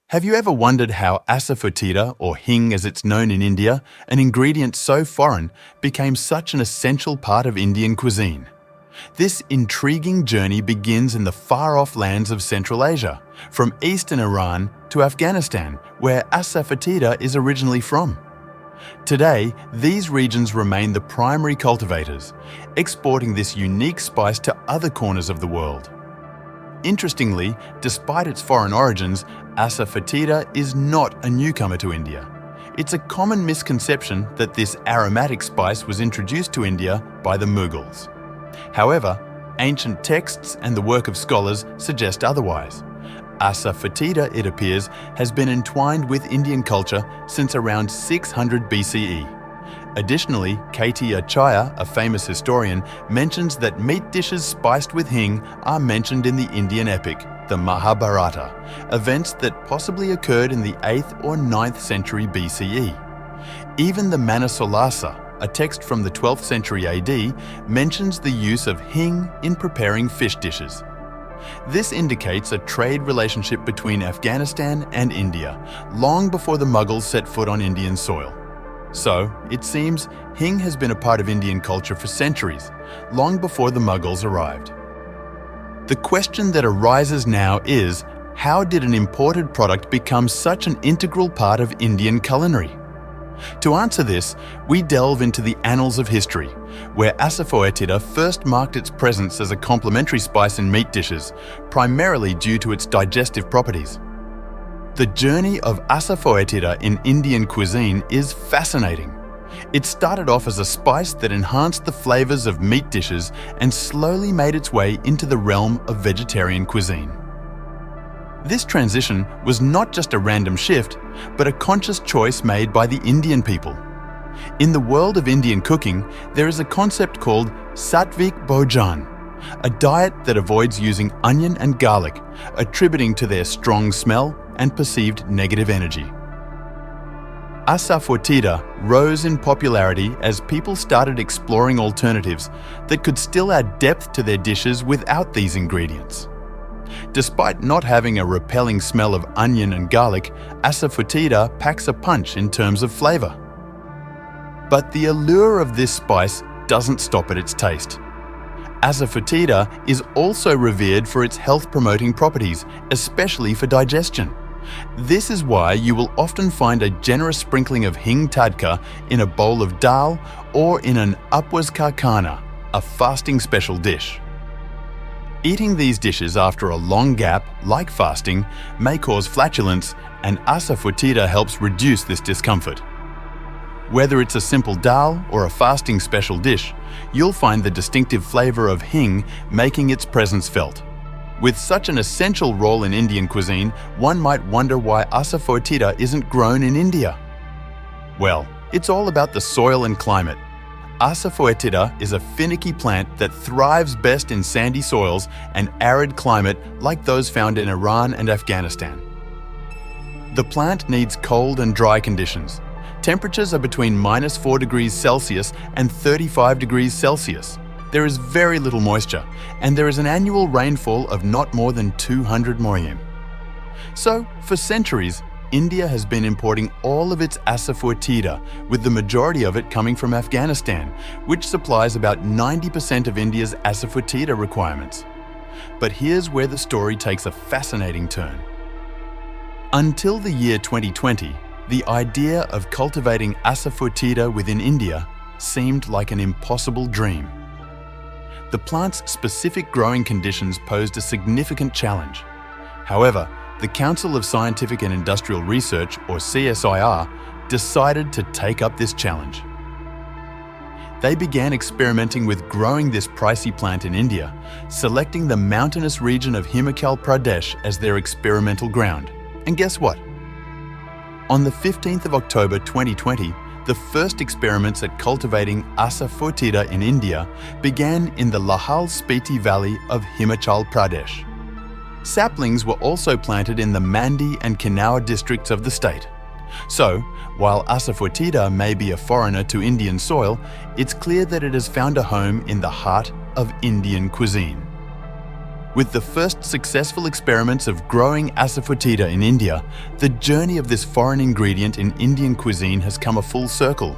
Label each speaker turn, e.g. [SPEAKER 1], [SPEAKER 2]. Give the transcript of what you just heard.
[SPEAKER 1] Have you ever wondered how Asafoetida, or Hing as it's known in India, an ingredient so foreign, became such an essential part of Indian cuisine? This intriguing journey begins in the far-off lands of Central Asia, from eastern Iran to Afghanistan, where Asafoetida is originally from. Today, these regions remain the primary cultivators, exporting this unique spice to other corners of the world. Interestingly, despite its foreign origins, Asafoetida is not a newcomer to India. It's a common misconception that this aromatic spice was introduced to India by the Mughals. However, ancient texts and the work of scholars suggest otherwise. Asafoetida, it appears, has been entwined with Indian culture since around 600 BCE. Additionally, K.T. Acharya, a famous historian, mentions that meat dishes spiced with hing are mentioned in the Indian epic, the Mahabharata, events that possibly occurred in the 8th or 9th century BCE. Even the Manasollasa, a text from the 12th century AD, mentions the use of hing in preparing fish dishes. This indicates a trade relationship between Afghanistan and India, long before the Mughals set foot on Indian soil. So, it seems, hing has been a part of Indian culture for centuries, long before the Mughals arrived. The question that arises now is, how did an imported product become such an integral part of Indian culinary? To answer this, we delve into the annals of history, where Asafoetida first marked its presence as a complementary spice in meat dishes, primarily due to its digestive properties. The journey of Asafoetida in Indian cuisine is fascinating. It started off as a spice that enhanced the flavors of meat dishes and slowly made its way into the realm of vegetarian cuisine. This transition was not just a random shift, but a conscious choice made by the Indian people. In the world of Indian cooking, there is a concept called Satvik Bhojan, a diet that avoids using onion and garlic, attributing to their strong smell and perceived negative energy. Asafoetida rose in popularity as people started exploring alternatives that could still add depth to their dishes without these ingredients. Despite not having a repelling smell of onion and garlic, Asafoetida packs a punch in terms of flavor. But the allure of this spice doesn't stop at its taste. Asafoetida is also revered for its health-promoting properties, especially for digestion. This is why you will often find a generous sprinkling of hing tadka in a bowl of dal or in an upwas ka khana, a fasting special dish. Eating these dishes after a long gap, like fasting, may cause flatulence, and Asafoetida helps reduce this discomfort. Whether it's a simple dal or a fasting special dish, you'll find the distinctive flavor of hing making its presence felt. With such an essential role in Indian cuisine, one might wonder why Asafoetida isn't grown in India. Well, it's all about the soil and climate. Asafoetida is a finicky plant that thrives best in sandy soils and arid climate like those found in Iran and Afghanistan. The plant needs cold and dry conditions. Temperatures are between -4 degrees Celsius and 35 degrees Celsius. There is very little moisture, and there is an annual rainfall of not more than 200 mm. So, for centuries, India has been importing all of its Asafoetida, with the majority of it coming from Afghanistan, which supplies about 90% of India's Asafoetida requirements. But here's where the story takes a fascinating turn. Until the year 2020, the idea of cultivating Asafoetida within India seemed like an impossible dream. The plant's specific growing conditions posed a significant challenge. However, the Council of Scientific and Industrial Research, or CSIR, decided to take up this challenge. They began experimenting with growing this pricey plant in India, selecting the mountainous region of Himachal Pradesh as their experimental ground. And guess what? On the 15th of October 2020, the first experiments at cultivating Asafoetida in India began in the Lahaul Spiti valley of Himachal Pradesh. Saplings were also planted in the Mandi and Kinnaur districts of the state. So, while Asafoetida may be a foreigner to Indian soil, it's clear that it has found a home in the heart of Indian cuisine. With the first successful experiments of growing Asafoetida in India, the journey of this foreign ingredient in Indian cuisine has come a full circle.